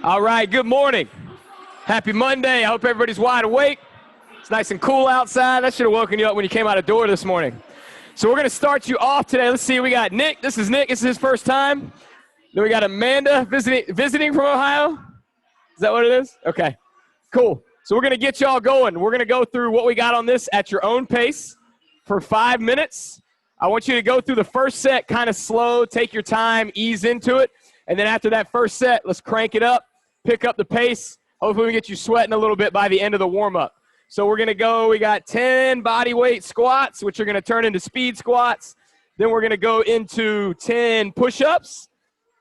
All right, good morning. Happy Monday. I hope everybody's wide awake. It's nice and cool outside. That should have woken you up when you came out the door this morning. So we're going to start you off today. Let's see, we got Nick. This is Nick. This is his first time. Then we got Amanda visiting from Ohio. Is that what it is? Okay, cool. So we're going to get y'all going. We're going to go through what we got on this at your own pace for 5 minutes. I want you to go through the first set kind of slow, take your time, ease into it. And then after that first set, let's crank it up, pick up the pace. Hopefully we get you sweating a little bit by the end of the warm-up. So we're going to go, we got 10 body weight squats, which are going to turn into speed squats. Then we're going to go into 10 push-ups.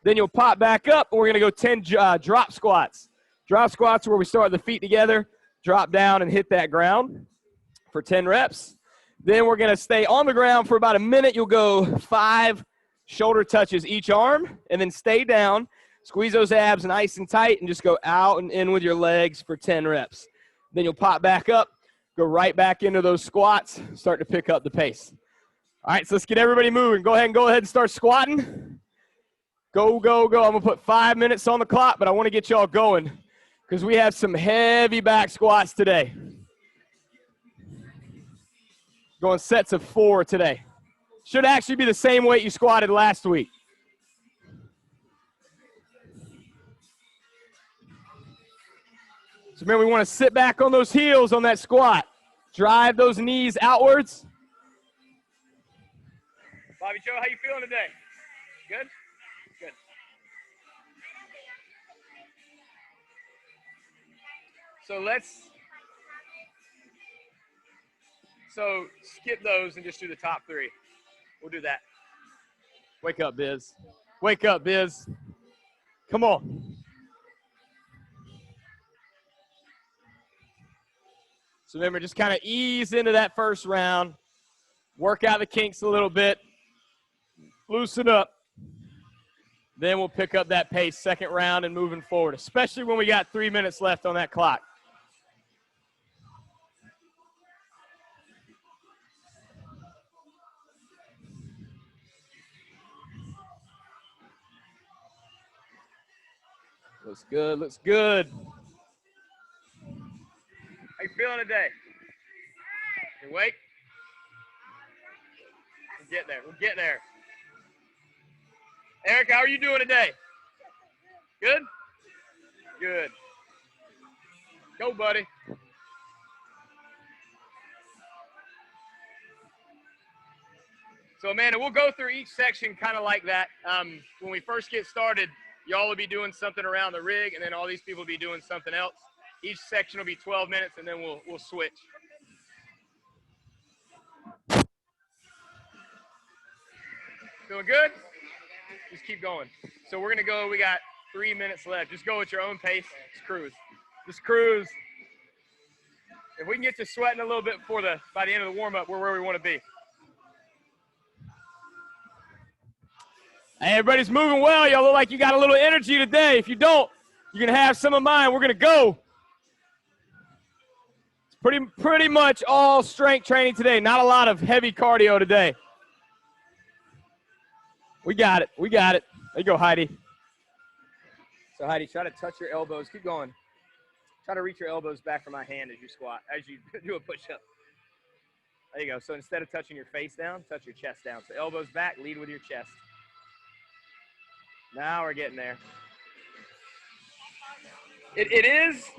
Then you'll pop back up, and we're going to go 10 drop squats. Drop squats are where we start the feet together, drop down, and hit that ground for 10 reps. Then we're going to stay on the ground for about a minute. You'll go 5 shoulder touches each arm, and then stay down. Squeeze those abs nice and tight, and just go out and in with your legs for 10 reps. Then you'll pop back up, go right back into those squats, start to pick up the pace. All right, so let's get everybody moving. Go ahead and start squatting. Go, go, go. I'm going to put 5 minutes on the clock, but I want to get y'all going because we have some heavy back squats today. Going sets of 4 today. Should actually be the same weight you squatted last week. So remember, we want to sit back on those heels on that squat. Drive those knees outwards. Bobby Joe, how you feeling today? Good? Good. So skip those and just do the top 3. We'll do that. Wake up, Biz. Wake up, Biz. Come on. So remember, just kind of ease into that first round. Work out the kinks a little bit. Loosen up. Then we'll pick up that pace second round and moving forward, especially when we got 3 minutes left on that clock. Looks good, looks good. How you feeling today? You awake? We'll get there, we'll get there. Eric, how are you doing today? Good? Good. Go, buddy. So, Amanda, we'll go through each section kind of like that. When we first get started, y'all will be doing something around the rig, and then all these people will be doing something else. Each section will be 12 minutes, and then we'll switch. Feeling good? Just keep going. So we're going to go. We got 3 minutes left. Just go at your own pace. Just cruise. Just cruise. If we can get you sweating a little bit by the end of the warm-up, we're where we want to be. Hey, everybody's moving well. Y'all look like you got a little energy today. If you don't, you're going to have some of mine. We're going to go. It's pretty much all strength training today. Not a lot of heavy cardio today. We got it. We got it. There you go, Heidi. So, Heidi, try to touch your elbows. Keep going. Try to reach your elbows back from my hand as you squat, as you do a push-up. There you go. So instead of touching your face down, touch your chest down. So elbows back, lead with your chest. Now we're getting there. It is.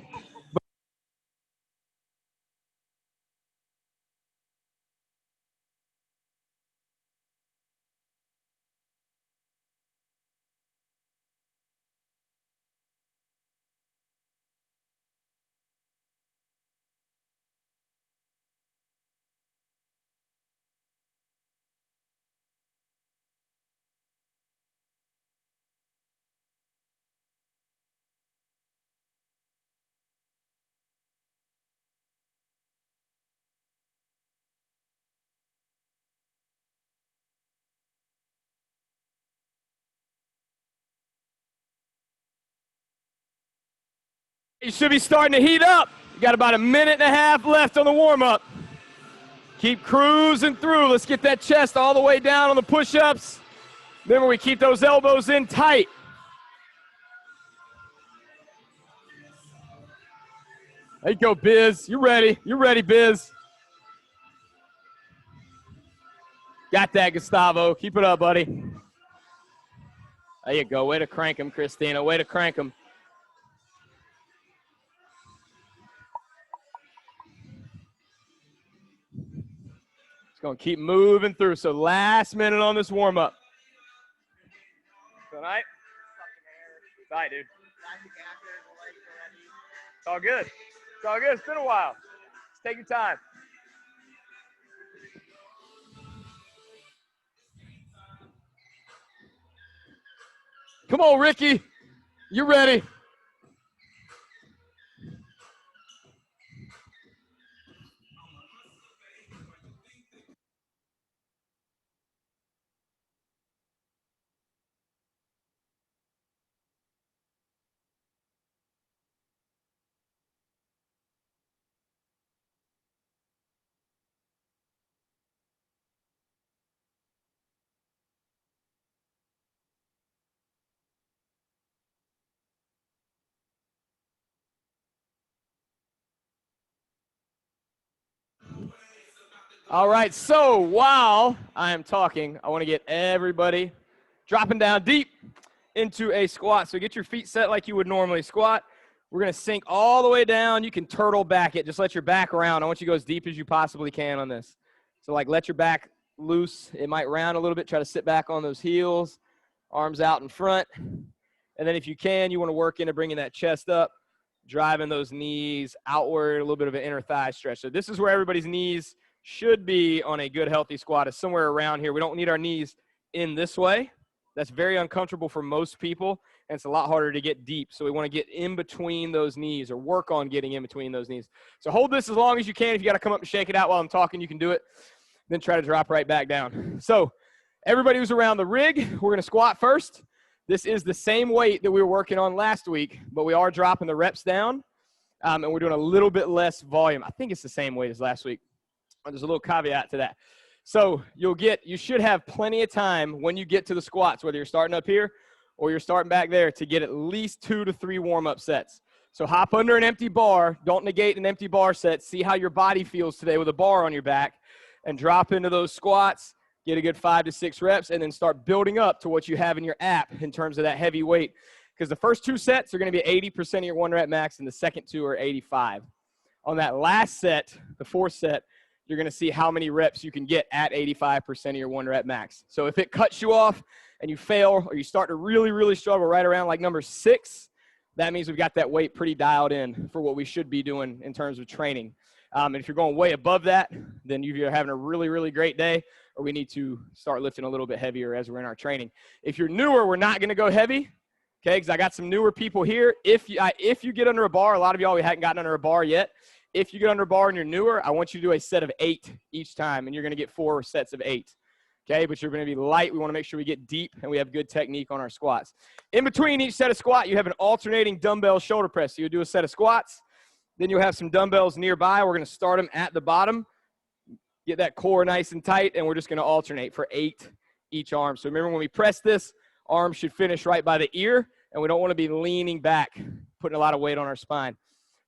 You should be starting to heat up. You got about a minute and a half left on the warm-up. Keep cruising through. Let's get that chest all the way down on the push-ups. Remember, we keep those elbows in tight. There you go, Biz. You ready? You ready, Biz? Got that, Gustavo. Keep it up, buddy. There you go. Way to crank him, Christina. Way to crank him. Just going to keep moving through. So last minute on this warm-up. Tonight? It's all right, dude. It's all good. It's all good. It's been a while. Just take your time. Come on, Ricky. You ready? All right, so while I am talking, I want to get everybody dropping down deep into a squat. So get your feet set like you would normally squat. We're going to sink all the way down. You can turtle back it. Just let your back round. I want you to go as deep as you possibly can on this. So, like, let your back loose. It might round a little bit. Try to sit back on those heels, arms out in front. And then if you can, you want to work into bringing that chest up, driving those knees outward, a little bit of an inner thigh stretch. So this is where everybody's knees should be on a good, healthy squat, is somewhere around here. We don't need our knees in this way. That's very uncomfortable for most people, and it's a lot harder to get deep. So we want to get in between those knees, or work on getting in between those knees. So hold this as long as you can. If you got to come up and shake it out while I'm talking, you can do it. Then try to drop right back down. So everybody who's around the rig, we're going to squat first. This is the same weight that we were working on last week, but we are dropping the reps down, and we're doing a little bit less volume. I think it's the same weight as last week. There's a little caveat to that. So you should have plenty of time when you get to the squats, whether you're starting up here or you're starting back there, to get at least 2 to 3 warm-up sets. So hop under an empty bar. Don't negate an empty bar set. See how your body feels today with a bar on your back, and drop into those squats. Get a good 5 to 6 reps, and then start building up to what you have in your app in terms of that heavy weight. Because the first 2 sets are going to be 80% of your 1 rep max, and the second 2 are 85. On that last set, the 4th set, you're going to see how many reps you can get at 85% of your 1 rep max. So if it cuts you off and you fail, or you start to really, really struggle right around like number 6, that means we've got that weight pretty dialed in for what we should be doing in terms of training. And if you're going way above that, then you're having a really, really great day, or we need to start lifting a little bit heavier as we're in our training. If you're newer, we're not going to go heavy, okay, because I got some newer people here. If you get under a bar, a lot of y'all, we hadn't gotten under a bar yet. If you get under a bar and you're newer, I want you to do a set of 8 each time, and you're going to get 4 sets of 8. Okay, but you're going to be light. We want to make sure we get deep and we have good technique on our squats. In between each set of squat, you have an alternating dumbbell shoulder press. So you'll do a set of squats. Then you'll have some dumbbells nearby. We're going to start them at the bottom. Get that core nice and tight, and we're just going to alternate for 8 each arm. So remember, when we press this, arm should finish right by the ear, and we don't want to be leaning back, putting a lot of weight on our spine.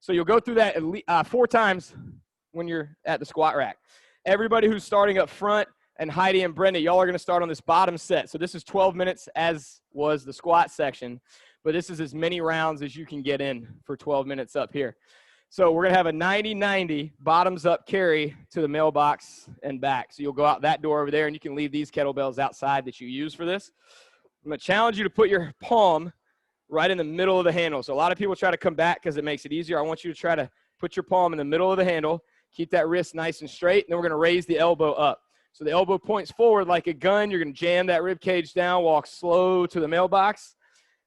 So you'll go through that at least, 4 times when you're at the squat rack. Everybody who's starting up front, and Heidi and Brenda, y'all are going to start on this bottom set. So this is 12 minutes, as was the squat section, but this is as many rounds as you can get in for 12 minutes up here. So we're going to have a 90-90 bottoms-up carry to the mailbox and back. So you'll go out that door over there, and you can leave these kettlebells outside that you use for this. I'm going to challenge you to put your palm right in the middle of the handle. So a lot of people try to come back because it makes it easier. I want you to try to put your palm in the middle of the handle. Keep that wrist nice and straight, and then we're going to raise the elbow up. So the elbow points forward like a gun. You're going to jam that rib cage down, walk slow to the mailbox,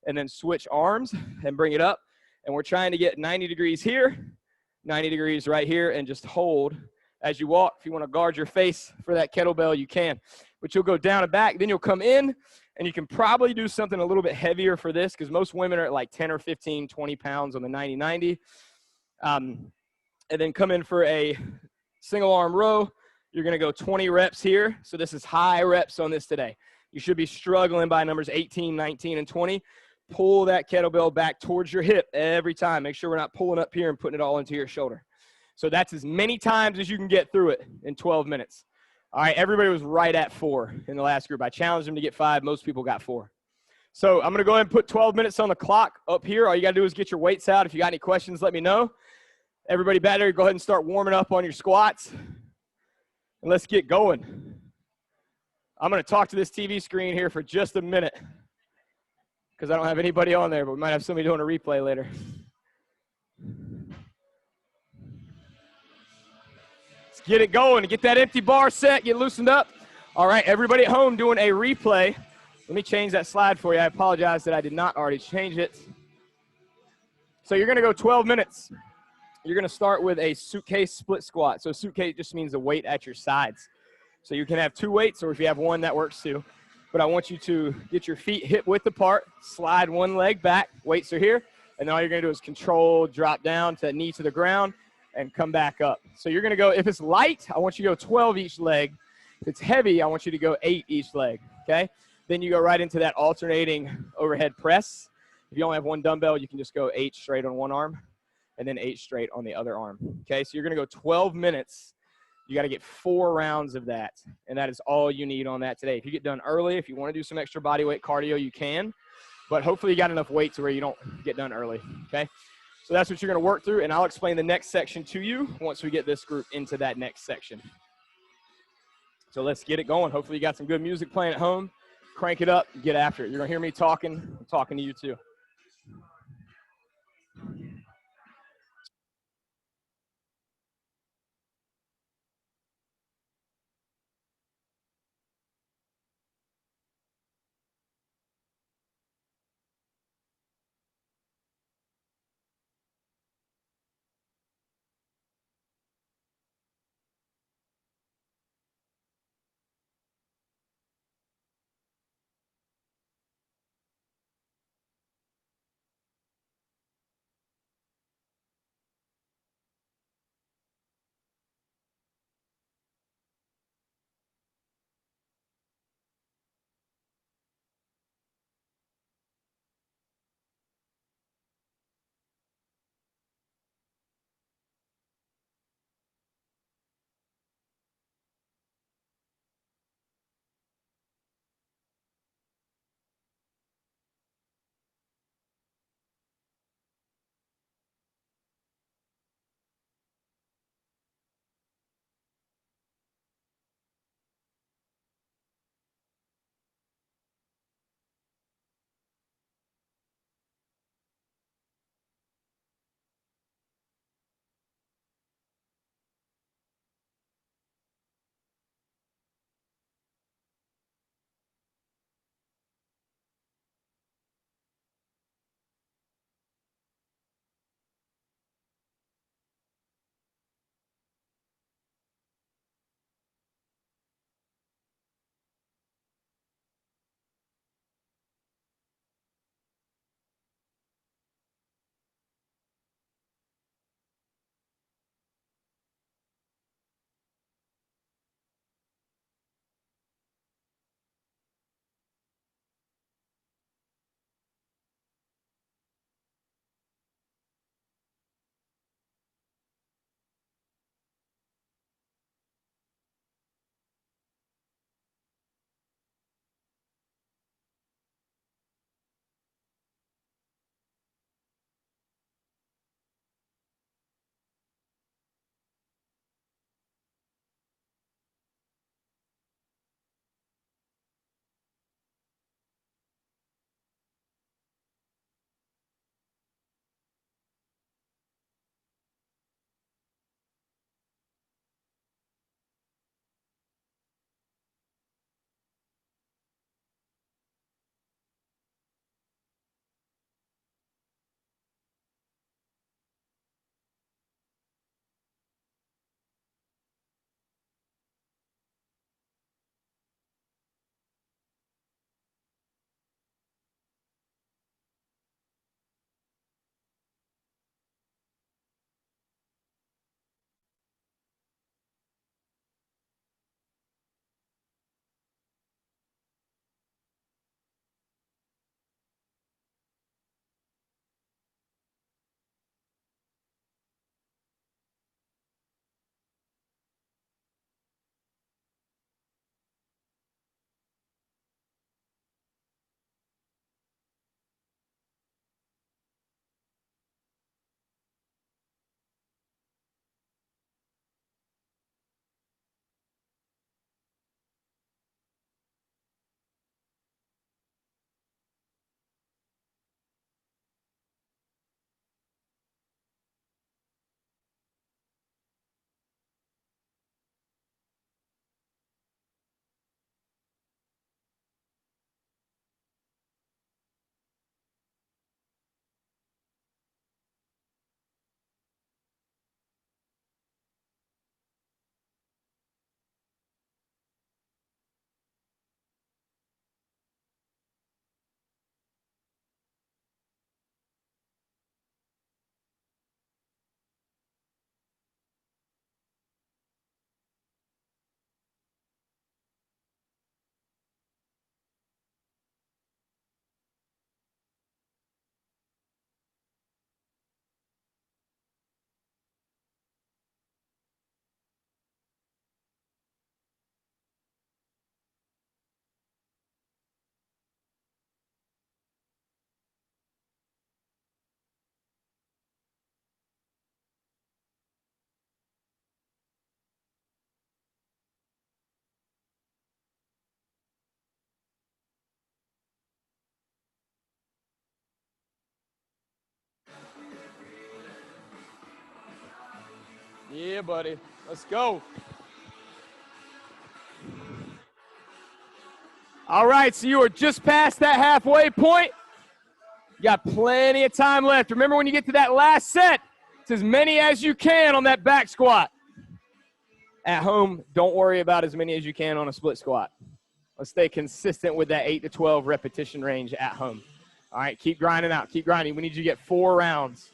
and then switch arms and bring it up. And we're trying to get 90 degrees here, 90 degrees right here, and just hold as you walk. If you want to guard your face for that kettlebell, you can. But you'll go down and back, then you'll come in, and you can probably do something a little bit heavier for this, because most women are at like 10 or 15, 20 pounds on the 90-90. And then come in for a single arm row. You're going to go 20 reps here. So this is high reps on this today. You should be struggling by numbers 18, 19, and 20. pull that kettlebell back towards your hip every time. Make sure we're not pulling up here and putting it all into your shoulder. So that's as many times as you can get through it in 12 minutes. All right, everybody was right at 4 in the last group. I challenged them to get 5. Most people got 4. So I'm going to go ahead and put 12 minutes on the clock up here. All you got to do is get your weights out. If you got any questions, let me know. Everybody back there, go ahead and start warming up on your squats. And let's get going. I'm going to talk to this TV screen here for just a minute because I don't have anybody on there, but we might have somebody doing a replay later. Let's get it going. Get that empty bar set. Get loosened up. All right, everybody at home doing a replay. Let me change that slide for you. I apologize that I did not already change it. So you're going to go 12 minutes. You're going to start with a suitcase split squat. So suitcase just means the weight at your sides. So you can have 2 weights, or if you have 1, that works too. But I want you to get your feet hip width apart, slide 1 leg back, weights are here, and then all you're going to do is control, drop down to that knee to the ground, and come back up. So you're going to go, if it's light, I want you to go 12 each leg. If it's heavy, I want you to go 8 each leg, okay? Then you go right into that alternating overhead press. If you only have 1 dumbbell, you can just go 8 straight on 1 arm, and then 8 straight on the other arm, okay? So you're going to go 12 minutes. You got to get 4 rounds of that, and that is all you need on that today. If you get done early, if you want to do some extra body weight cardio, you can, but hopefully you got enough weight to where you don't get done early, okay? So that's what you're going to work through, and I'll explain the next section to you once we get this group into that next section. So let's get it going. Hopefully you got some good music playing at home. Crank it up, get after it. You're going to hear me talking. I'm talking to you too. Yeah, buddy. Let's go. All right, so you are just past that halfway point. You got plenty of time left. Remember, when you get to that last set, it's as many as you can on that back squat. At home, don't worry about as many as you can on a split squat. Let's stay consistent with that 8 to 12 repetition range at home. All right, keep grinding out. Keep grinding. We need you to get 4 rounds.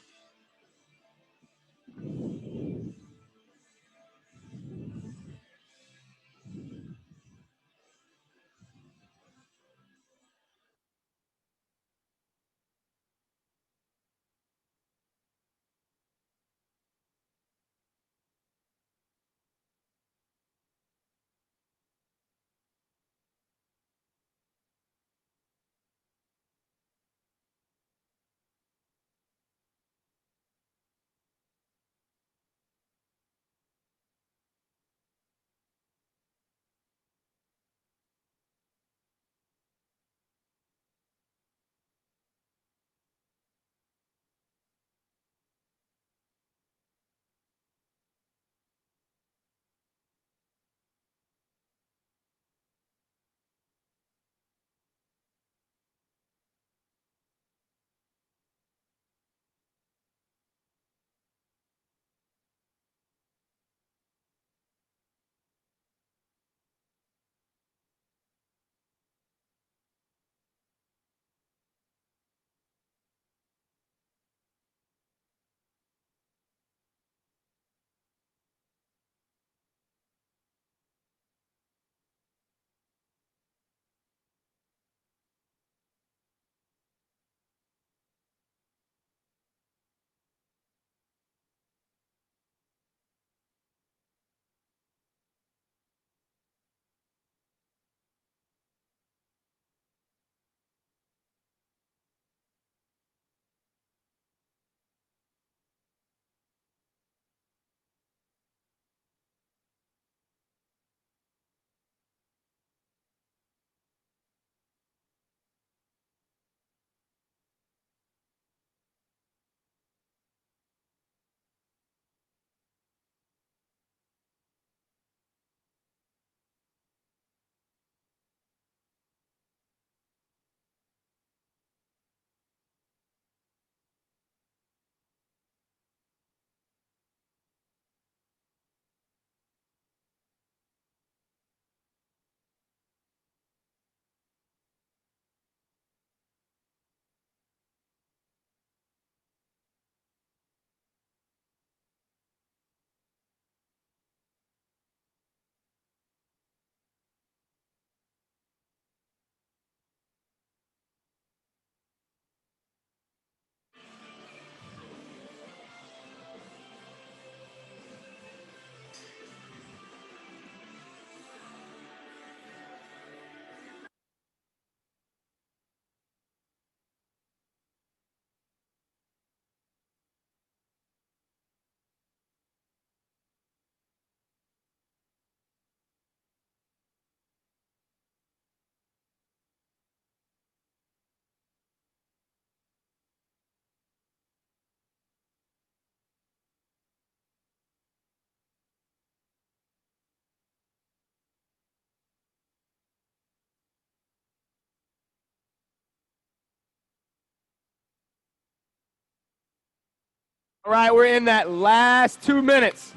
All right, we're in that last 2 minutes.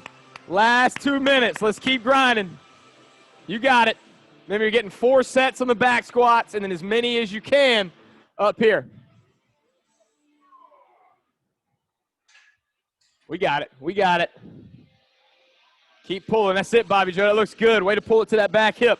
Last 2 minutes. Let's keep grinding. You got it. Remember, you're getting 4 sets on the back squats and then as many as you can up here. We got it. We got it. Keep pulling. That's it, Bobby Joe. That looks good. Way to pull it to that back hip.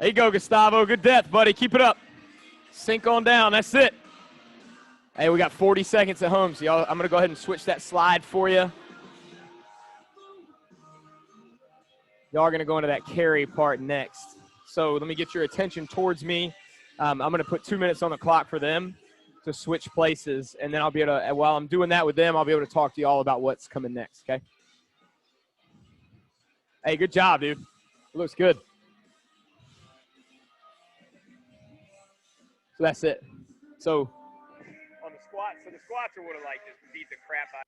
There you go, Gustavo. Good depth, buddy. Keep it up. Sink on down. That's it. Hey, we got 40 seconds at home, so y'all, I'm going to go ahead and switch that slide for you. Y'all are going to go into that carry part next. So let me get your attention towards me. I'm going to put 2 minutes on the clock for them to switch places, and then I'll be able to, while I'm doing that with them, I'll be able to talk to you all about what's coming next, okay? Hey, good job, dude. It looks good. So that's it. So on the squats, the squats are what are like just beat the crap out.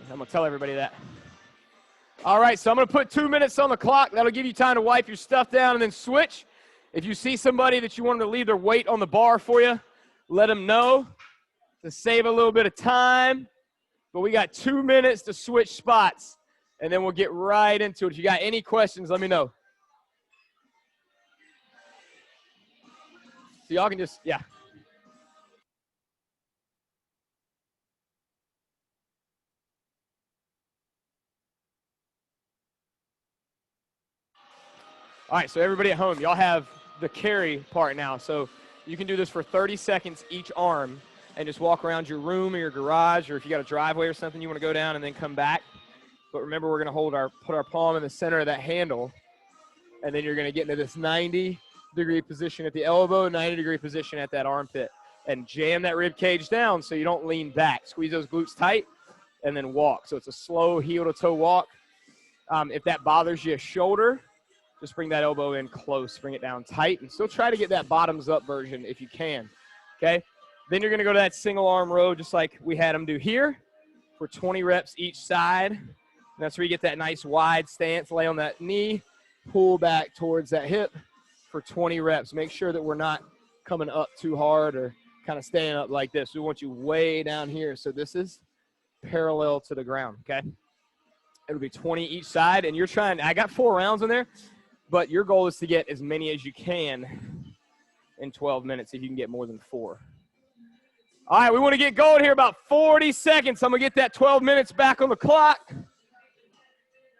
I'm going to tell everybody that. All right, so I'm going to put 2 minutes on the clock. That'll give you time to wipe your stuff down and then switch. If you see somebody that you want them to leave their weight on the bar for you, let them know to save a little bit of time. But we got 2 minutes to switch spots, and then we'll get right into it. If you got any questions, let me know. So y'all can just, yeah. All right, so everybody at home, y'all have the carry part now. So you can do this for 30 seconds each arm and just walk around your room or your garage, or if you got a driveway or something you want to go down and then come back. But remember, we're going to put our palm in the center of that handle, and then you're going to get into this 90-degree position at the elbow, 90-degree position at that armpit, and jam that rib cage down so you don't lean back. Squeeze those glutes tight, and then walk. So it's a slow heel-to-toe walk. If that bothers your shoulder, just bring that elbow in close, bring it down tight, and still try to get that bottoms-up version if you can, okay? Then you're going to go to that single arm row just like we had them do here for 20 reps each side. And that's where you get that nice wide stance, lay on that knee, pull back towards that hip for 20 reps. Make sure that we're not coming up too hard or kind of staying up like this. We want you way down here. So this is parallel to the ground, okay? It'll be 20 each side, and you're trying – I got 4 rounds in there. But your goal is to get as many as you can in 12 minutes if you can get more than 4. All right, we want to get going here about 40 seconds. I'm going to get that 12 minutes back on the clock.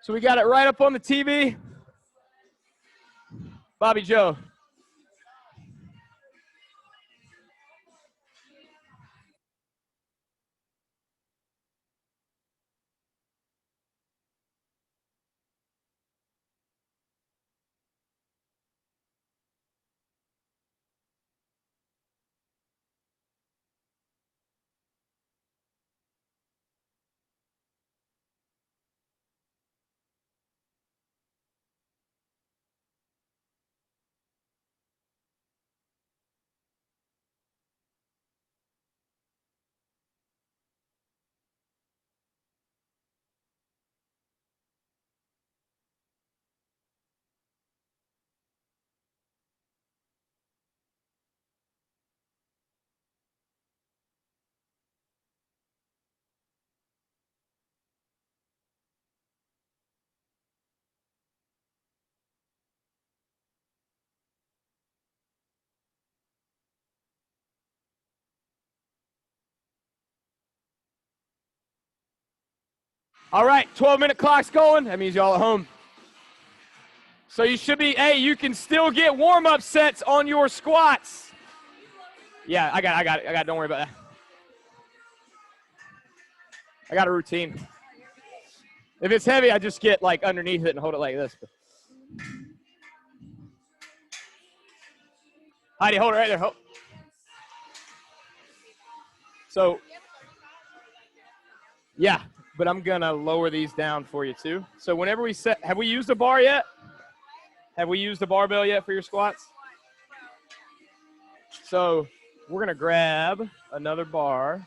So we got it right up on the TV. Bobby Joe. All right, 12-minute clock's going. That means y'all at home. So you should be, hey, you can still get warm-up sets on your squats. Yeah, I got it. Don't worry about that. I got a routine. If it's heavy, I just get like underneath it and hold it like this. Heidi, hold it right there. Hold. So, yeah, but I'm going to lower these down for you too. So whenever we set, have we used a bar yet? Have we used a barbell yet for your squats? So we're going to grab another bar.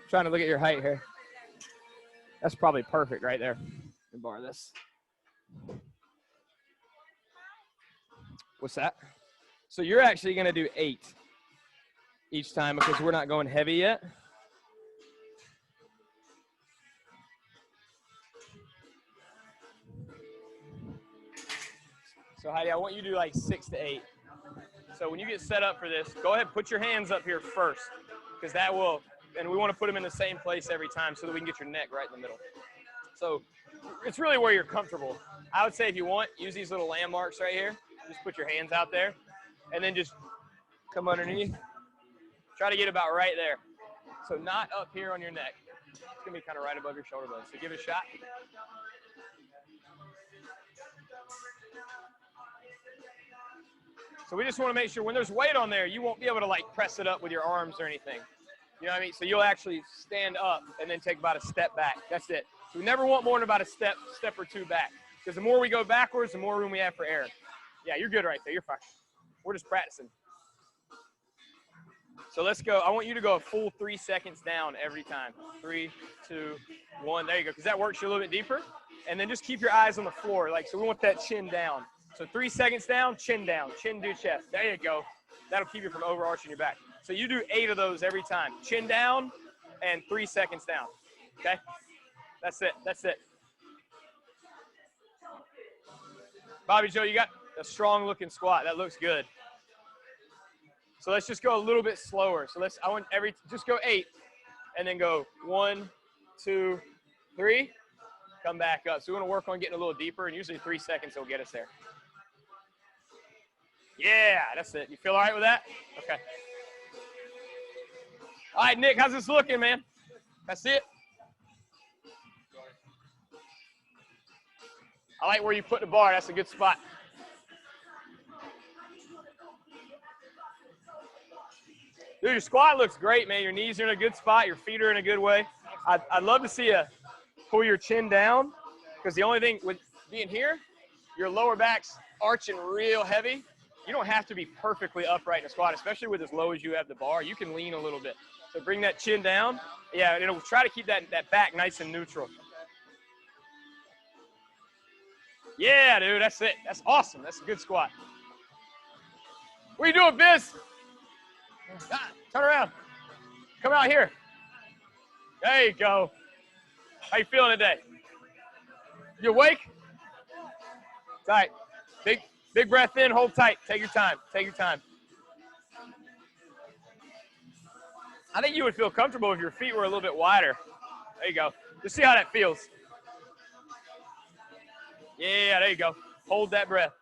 I'm trying to look at your height here. That's probably perfect right there. Bar this. What's that? So you're actually going to do 8 each time because we're not going heavy yet. So Heidi, I want you to do like 6 to 8. So when you get set up for this, go ahead, put your hands up here first, because that will, and we want to put them in the same place every time so that we can get your neck right in the middle. So it's really where you're comfortable. I would say if you want, use these little landmarks right here. Just put your hands out there, and then just come underneath. Try to get about right there. So not up here on your neck. It's going to be kind of right above your shoulder blade. So give it a shot. So we just want to make sure when there's weight on there, you won't be able to like press it up with your arms or anything. You know what I mean? So you'll actually stand up and then take about a step back. That's it. So we never want more than about a step or 2 back. Because the more we go backwards, the more room we have for air. Yeah, you're good right there. You're fine. We're just practicing. So let's go. I want you to go a full 3 seconds down every time. 3, 2, 1. There you go. Because that works you a little bit deeper. And then just keep your eyes on the floor. Like, so we want that chin down. So 3 seconds down, chin do chest. There you go. That'll keep you from overarching your back. So you do 8 of those every time. Chin down and 3 seconds down. Okay? That's it. That's it. Bobby Joe, you got a strong looking squat. That looks good. So let's just go a little bit slower. So just go 8 and then go 1, 2, 3. Come back up. So we want to work on getting a little deeper, and usually 3 seconds will get us there. Yeah, that's it. You feel all right with that? Okay. All right, Nick, how's this looking, man? That's it. I like where you put the bar. That's a good spot. Dude, your squat looks great, man. Your knees are in a good spot. Your feet are in a good way. I'd love to see you pull your chin down, because the only thing with being here, your lower back's arching real heavy. You don't have to be perfectly upright in a squat, especially with as low as you have the bar. You can lean a little bit. So bring that chin down. Yeah, it'll try to keep that back nice and neutral. Yeah, dude, that's it. That's awesome. That's a good squat. What are you doing, Biz? Turn around. Come out here. There you go. How you feeling today? You awake? All right. Big breath in, hold tight. Take your time. Take your time. I think you would feel comfortable if your feet were a little bit wider. There you go. Just see how that feels. Yeah, there you go. Hold that breath.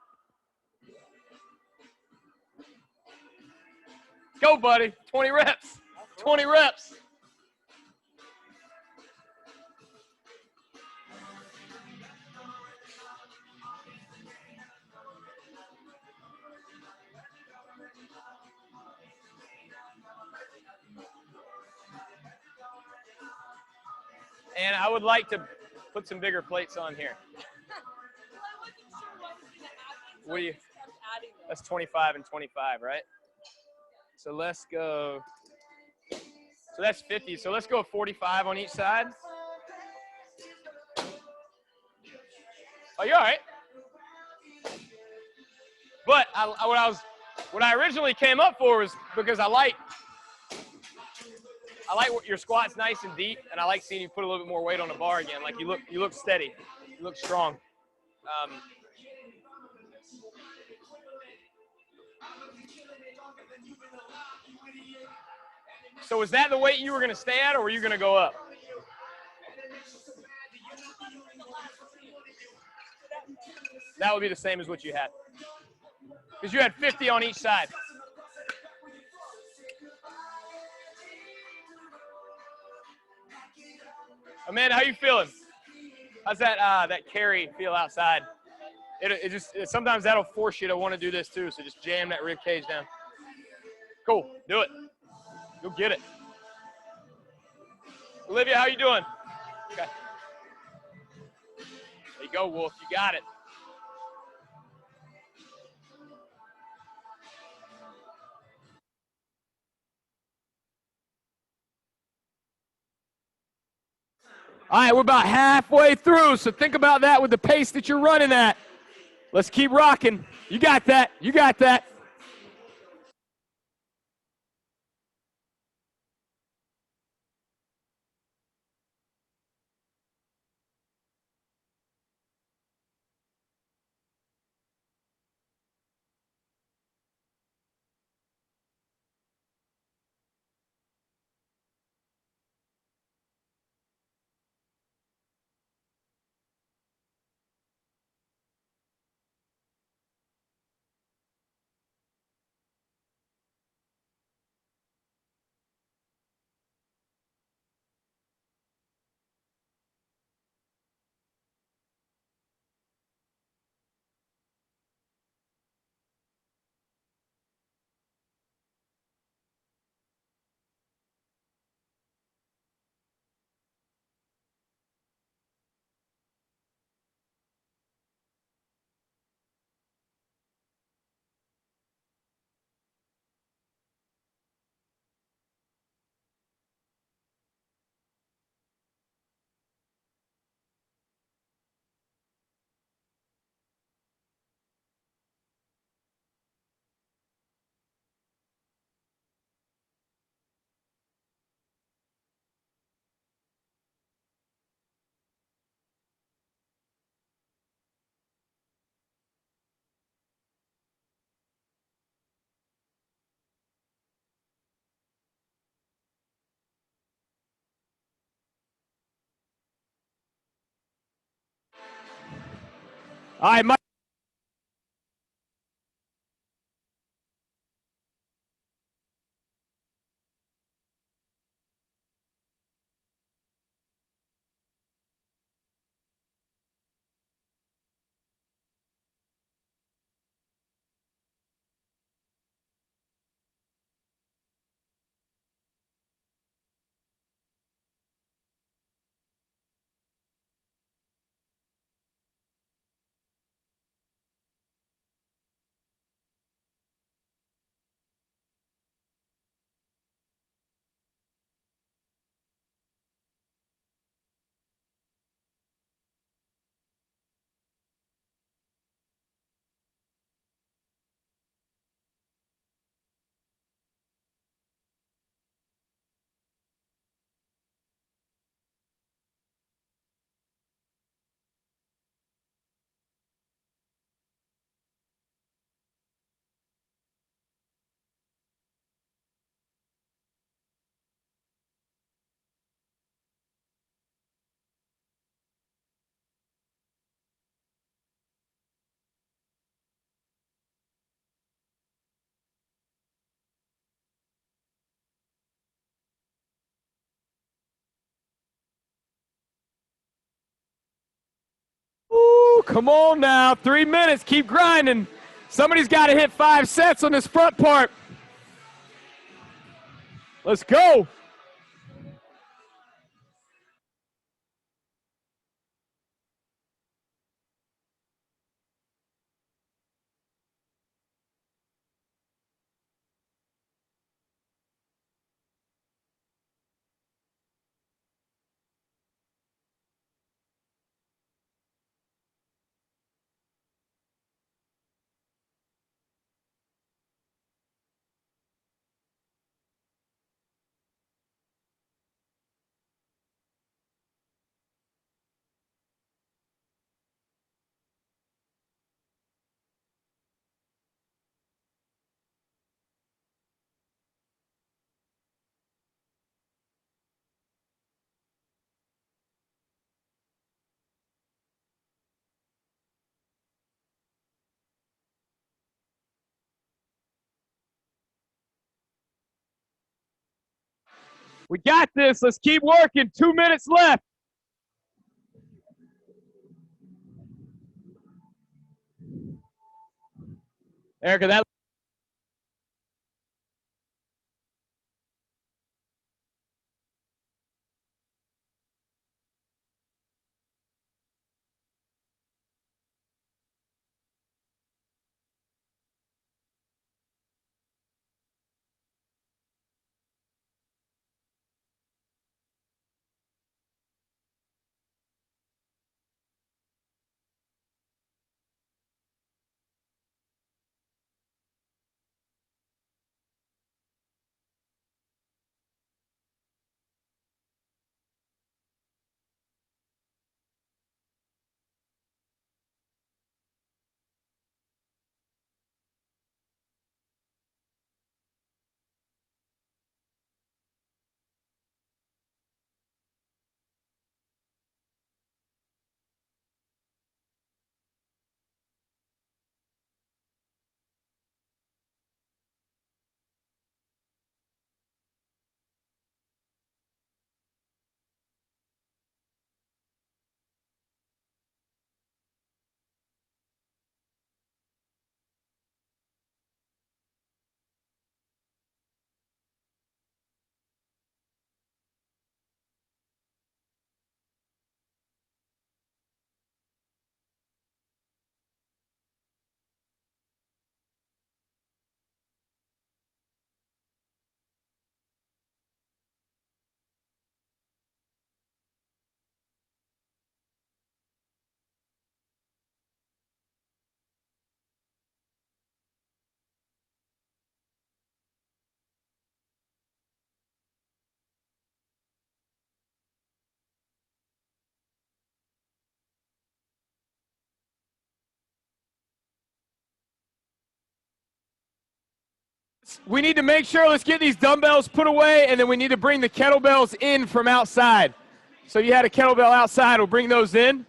Go, buddy. 20 reps. 20 reps. And I would like to put some bigger plates on here. What do you? That's 25 and 25, right? So let's go. So that's 50. So let's go 45 on each side. Oh, you're all right. But what I originally came up for was because I like what your squat's nice and deep, and I like seeing you put a little bit more weight on the bar again. Like you look steady, you look strong. So was that the weight you were going to stay at, or were you going to go up? That would be the same as what you had, because you had 50 on each side. Amanda, how you feeling? How's that carry feel outside? It sometimes that'll force you to want to do this too. So just jam that rib cage down. Cool, do it. You'll get it. Olivia, how you doing? Okay. There you go, Wolf. You got it. All right, we're about halfway through, so think about that with the pace that you're running at. Let's keep rocking. You got that. You got that. All right, Mike. Ooh, come on now. 3 minutes. Keep grinding. Somebody's got to hit 5 sets on this front part. Let's go. We got this. Let's keep working. 2 minutes left. Erica, that We need to make sure, let's get these dumbbells put away, and then we need to bring the kettlebells in from outside. So you had a kettlebell outside, we'll bring those in.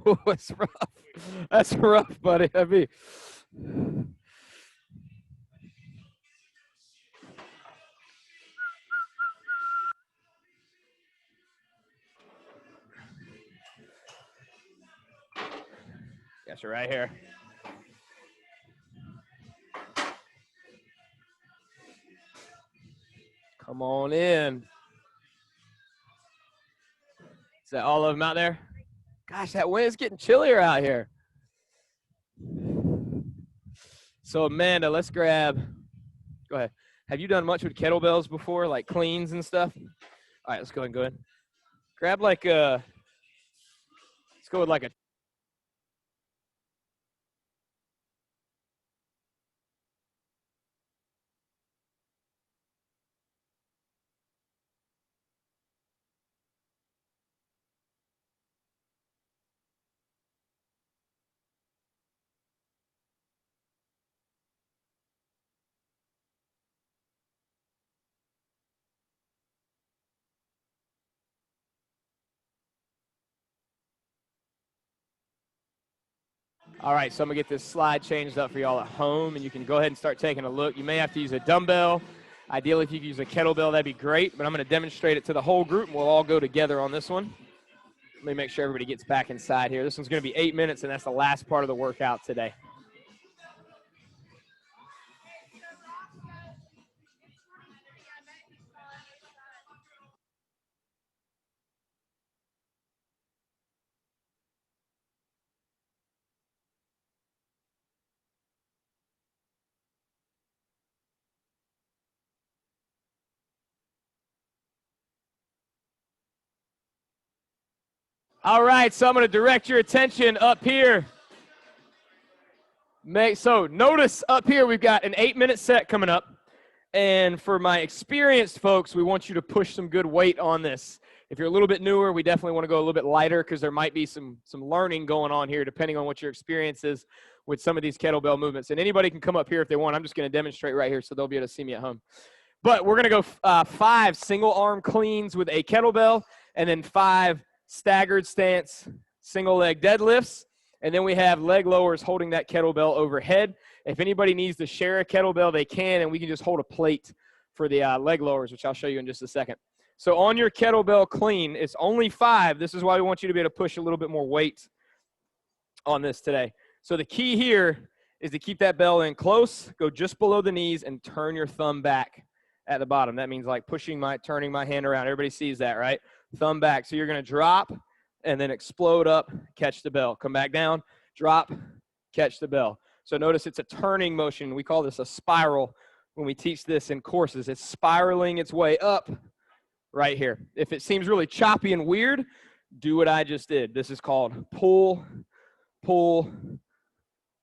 Oh, it's rough. That's rough, buddy. That'd be. Yes, you're right here. Come on in. Is that all of them out there? Gosh, that wind's getting chillier out here. So, Amanda, let's grab. Go ahead. Have you done much with kettlebells before, like cleans and stuff? All right, let's go ahead and go ahead. Grab like a. Let's go with like a. All right, so I'm going to get this slide changed up for y'all at home, and you can go ahead and start taking a look. You may have to use a dumbbell. Ideally, if you could use a kettlebell, that'd be great, but I'm going to demonstrate it to the whole group, and we'll all go together on this one. Let me make sure everybody gets back inside here. This one's going to be 8 minutes, and that's the last part of the workout today. All right, so I'm going to direct your attention up here. So notice up here we've got an 8-minute set coming up. And for my experienced folks, we want you to push some good weight on this. If you're a little bit newer, we definitely want to go a little bit lighter because there might be some learning going on here depending on what your experience is with some of these kettlebell movements. And anybody can come up here if they want. I'm just going to demonstrate right here so they'll be able to see me at home. But we're going to go 5 single arm cleans with a kettlebell and then 5 staggered stance single leg deadlifts. And then we have leg lowers holding that kettlebell overhead. If anybody needs to share a kettlebell, they can, and we can just hold a plate for the leg lowers, which I'll show you in just a second. So on your kettlebell clean, it's only 5. This is why we want you to be able to push a little bit more weight on this today. So the key here is to keep that bell in close, go just below the knees, and turn your thumb back at the bottom. That means like turning my hand around. Everybody sees that, right? Thumb back. So you're going to drop and then explode up, catch the bell. Come back down, drop, catch the bell. So notice it's a turning motion. We call this a spiral when we teach this in courses. It's spiraling its way up right here. If it seems really choppy and weird, do what I just did. This is called pull, pull,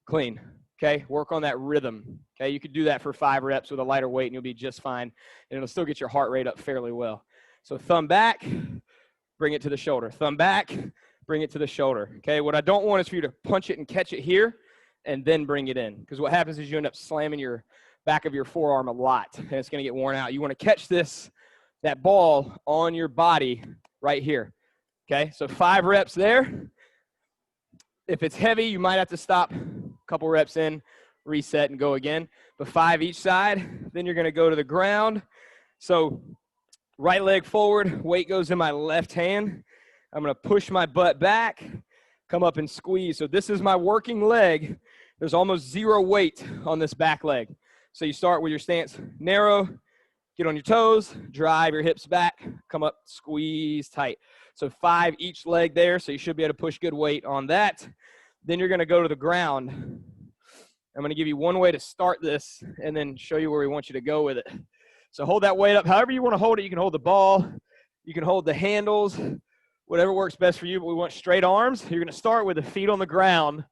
clean. Okay, work on that rhythm. Okay, you could do that for 5 reps with a lighter weight and you'll be just fine. And it'll still get your heart rate up fairly well. So thumb back, bring it to the shoulder. Thumb back, bring it to the shoulder. Okay, what I don't want is for you to punch it and catch it here and then bring it in. Because what happens is you end up slamming your back of your forearm a lot and it's going to get worn out. You want to catch that ball on your body right here. Okay, so 5 reps there. If it's heavy, you might have to stop a couple reps in, reset, and go again. But 5 each side. Then you're going to go to the ground. So right leg forward, weight goes in my left hand. I'm going to push my butt back, come up and squeeze. So this is my working leg. There's almost 0 weight on this back leg. So you start with your stance narrow, get on your toes, drive your hips back, come up, squeeze tight. So 5 each leg there, so you should be able to push good weight on that. Then you're going to go to the ground. I'm going to give you one way to start this and then show you where we want you to go with it. So hold that weight up. However you want to hold it, you can hold the ball, you can hold the handles, whatever works best for you, but we want straight arms. You're going to start with the feet on the ground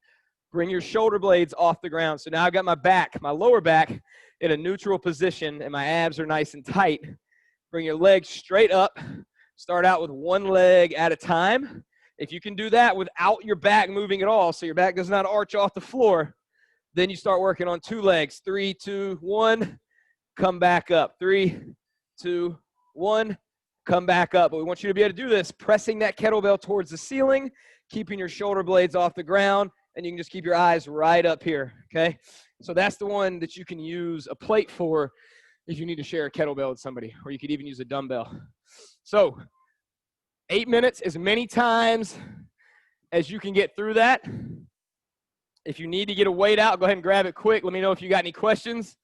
Bring your shoulder blades off the ground. So now I've got my back, my lower back, in a neutral position, and my abs are nice and tight. Bring your legs straight up. Start out with one leg at a time. If you can do that without your back moving at all, so your back does not arch off the floor, then you start working on two legs. 3, 2, 1, come back up. 3, 2, 1, come back up. But we want you to be able to do this, pressing that kettlebell towards the ceiling, keeping your shoulder blades off the ground, and you can just keep your eyes right up here, okay? So that's the one that you can use a plate for if you need to share a kettlebell with somebody, or you could even use a dumbbell. So 8 minutes, as many times as you can get through that. If you need to get a weight out, go ahead and grab it quick. Let me know if you got any questions.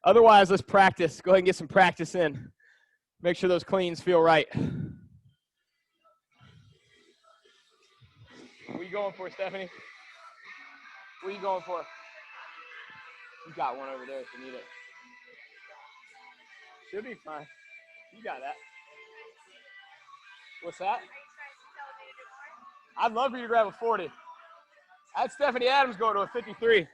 Otherwise, let's practice. Go ahead and get some practice in. Make sure those cleans feel right. What are you going for, Stephanie? What are you going for? You got one over there if you need it. Should be fine. You got that. What's that? I'd love for you to grab a 40. I had Stephanie Adams go to a 53.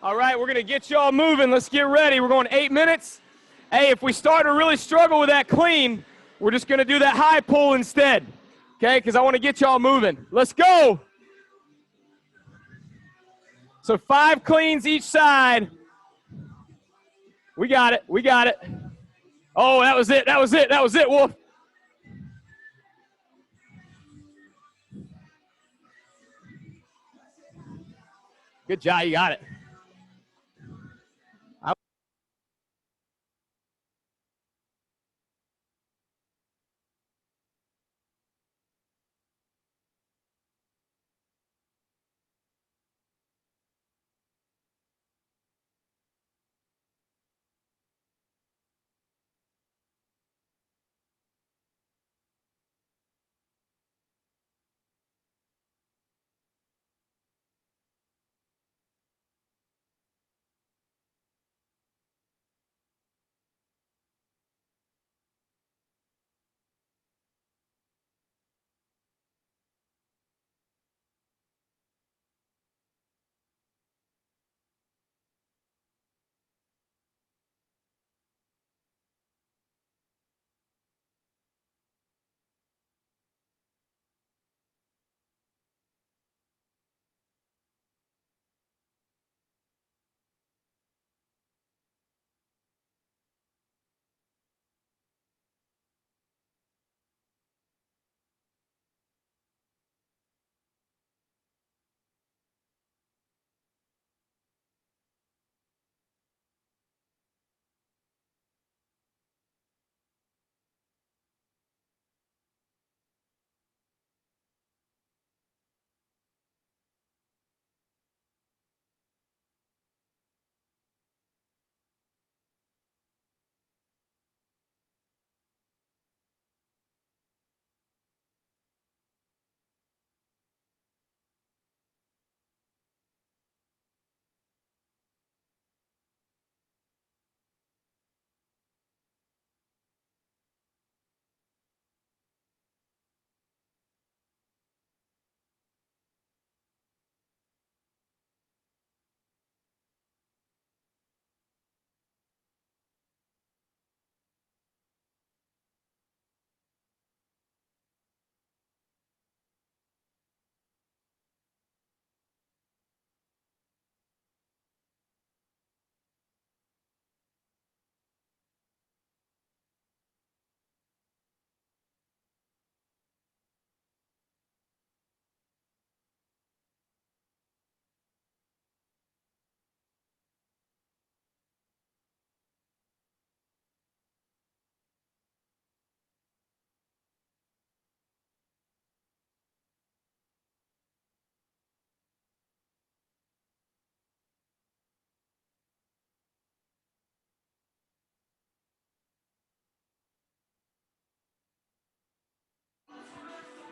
All right, we're going to get y'all moving. Let's get ready. We're going 8 minutes. Hey, if we start to really struggle with that clean, we're just going to do that high pull instead, okay? Because I want to get y'all moving. Let's go. So 5 cleans each side. We got it. We got it. Oh, that was it. That was it. That was it, Wolf. Good job. You got it.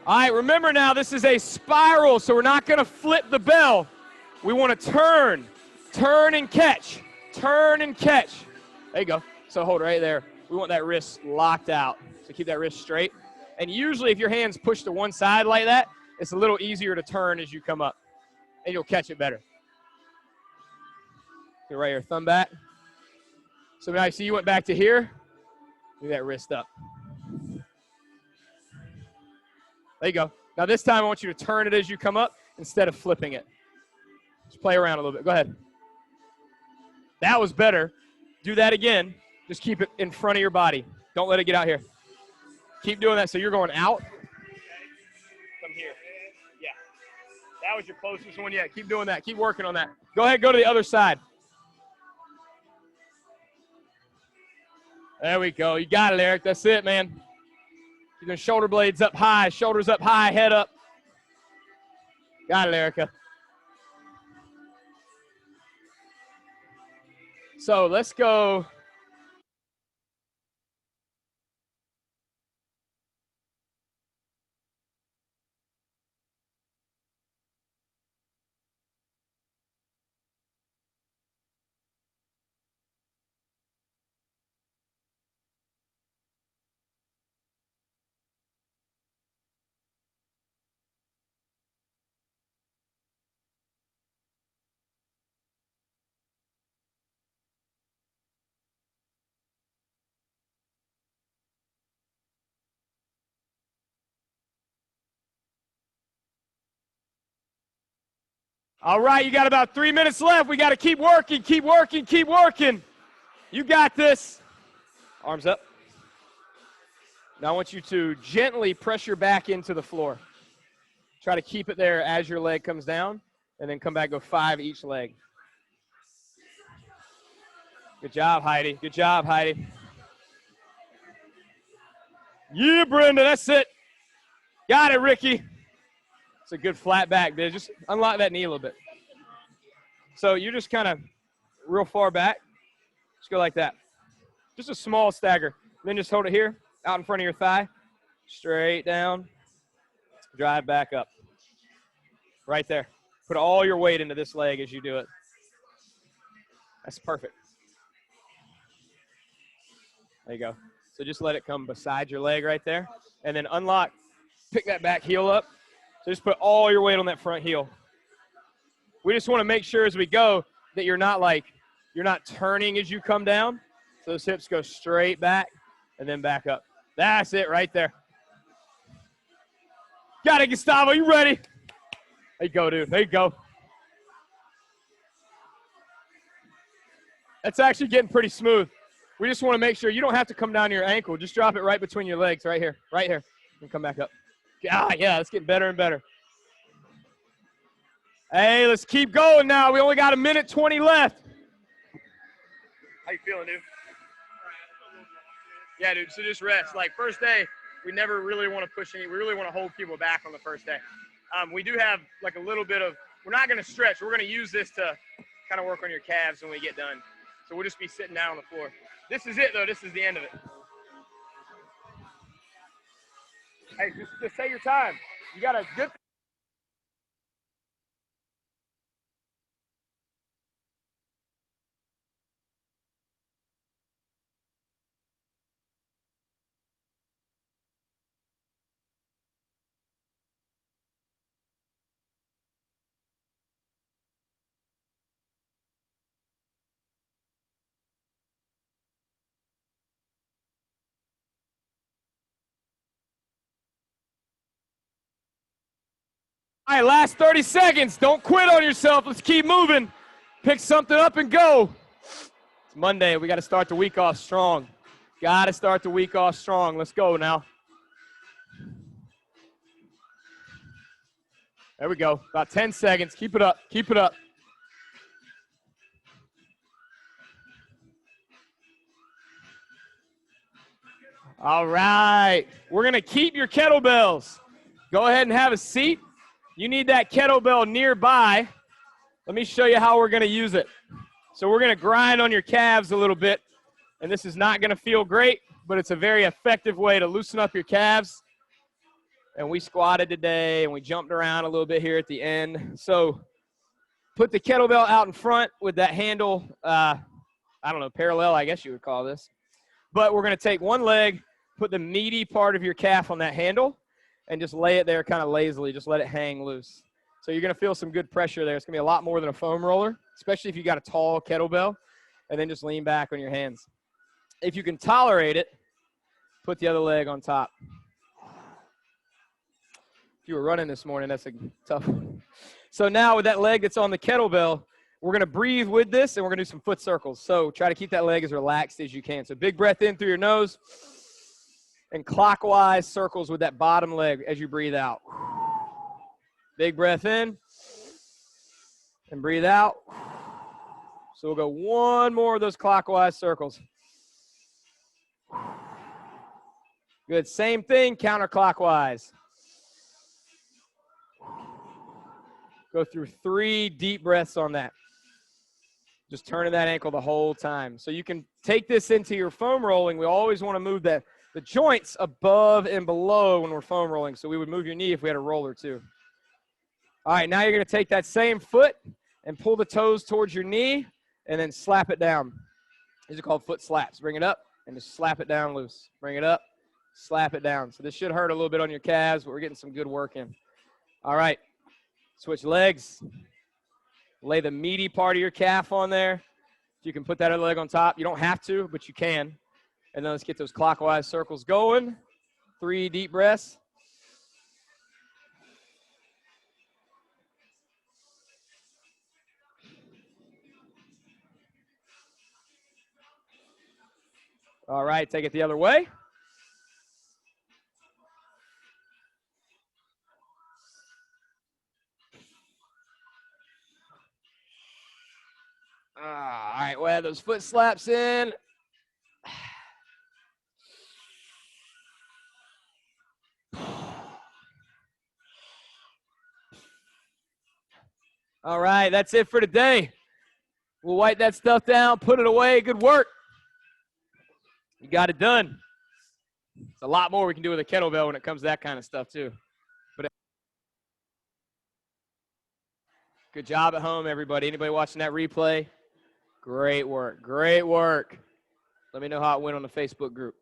All right, remember now, this is a spiral, so we're not going to flip the bell. We want to turn and catch, turn and catch. There you go. So hold right there. We want that wrist locked out. So keep that wrist straight. And usually if your hands push to one side like that, it's a little easier to turn as you come up, and you'll catch it better. Get right here, thumb back. So now you see you went back to here. Move that wrist up. There you go. Now this time I want you to turn it as you come up instead of flipping it. Just play around a little bit. Go ahead. That was better. Do that again. Just keep it in front of your body. Don't let it get out here. Keep doing that so you're going out. Come here. Yeah. That was your closest one yet. Keep doing that. Keep working on that. Go ahead, go to the other side. There we go. You got it, Eric. That's it, man. Keep the shoulder blades up high, shoulders up high, head up. Got it, Erica. So let's go. All right, you got about 3 minutes left. We got to keep working, keep working, keep working. You got this. Arms up. Now I want you to gently press your back into the floor. Try to keep it there as your leg comes down, and then come back, go 5 each leg. Good job, Heidi. Good job, Heidi. Yeah, Brenda, that's it. Got it, Ricky. It's a good flat back, dude. Just unlock that knee a little bit. So you're just kind of real far back. Just go like that. Just a small stagger. Then just hold it here, out in front of your thigh. Straight down. Drive back up. Right there. Put all your weight into this leg as you do it. That's perfect. There you go. So just let it come beside your leg right there. And then unlock. Pick that back heel up. So just put all your weight on that front heel. We just want to make sure as we go that you're not turning as you come down. So those hips go straight back and then back up. That's it right there. Got it, Gustavo. You ready? There you go, dude. There you go. That's actually getting pretty smooth. We just want to make sure you don't have to come down to your ankle. Just drop it right between your legs right here. Right here. And come back up. Ah, yeah, it's getting better and better. Hey, let's keep going now. We only got 1:20 left. How you feeling, dude? Yeah, dude, so just rest. Like, first day, we never really want to push any. We really want to hold people back on the first day. We do have, like, a little bit of – we're not going to stretch. We're going to use this to kind of work on your calves when we get done. So we'll just be sitting down on the floor. This is it, though. This is the end of it. Hey, just take your time. You got a good – All right, last 30 seconds. Don't quit on yourself. Let's keep moving. Pick something up and go. It's Monday. We got to start the week off strong. Got to start the week off strong. Let's go now. There we go. About 10 seconds. Keep it up. Keep it up. All right. We're going to keep your kettlebells. Go ahead and have a seat. You need that kettlebell nearby. Let me show you how we're going to use it. So we're going to grind on your calves a little bit. And this is not going to feel great, but it's a very effective way to loosen up your calves And we squatted today, and we jumped around a little bit here at the end. So put the kettlebell out in front with that handle, I don't know, parallel, I guess you would call this. But we're going to take one leg, put the meaty part of your calf on that handle, and just lay it there kind of lazily. Just let it hang loose. So you're going to feel some good pressure there. It's going to be a lot more than a foam roller, especially if you got a tall kettlebell, and then just lean back on your hands. If you can tolerate it, put the other leg on top. If you were running this morning, that's a tough one. So now with that leg that's on the kettlebell, we're going to breathe with this, and we're going to do some foot circles. So try to keep that leg as relaxed as you can. So big breath in through your nose, and clockwise circles with that bottom leg as you breathe out. Big breath in, and breathe out. So we'll go one more of those clockwise circles. Good. Same thing, counterclockwise. Go through 3 deep breaths on that. Just turning that ankle the whole time. So you can take this into your foam rolling. We always want to move the joints above and below when we're foam rolling. So we would move your knee if we had a roller too. All right, now you're going to take that same foot and pull the toes towards your knee and then slap it down. These are called foot slaps. Bring it up and just slap it down loose. Bring it up, slap it down. So this should hurt a little bit on your calves, but we're getting some good work in. All right. Switch legs. Lay the meaty part of your calf on there. If you can put that other leg on top. You don't have to, but you can. And then let's get those clockwise circles going. 3 deep breaths. All right, take it the other way. All right, we'll add those foot slaps in. All right, that's it for today. We'll wipe that stuff down, put it away. Good work. You got it done. There's a lot more we can do with a kettlebell when it comes to that kind of stuff too. But good job at home, everybody. Anybody watching that replay? Great work. Great work. Let me know how it went on the Facebook group.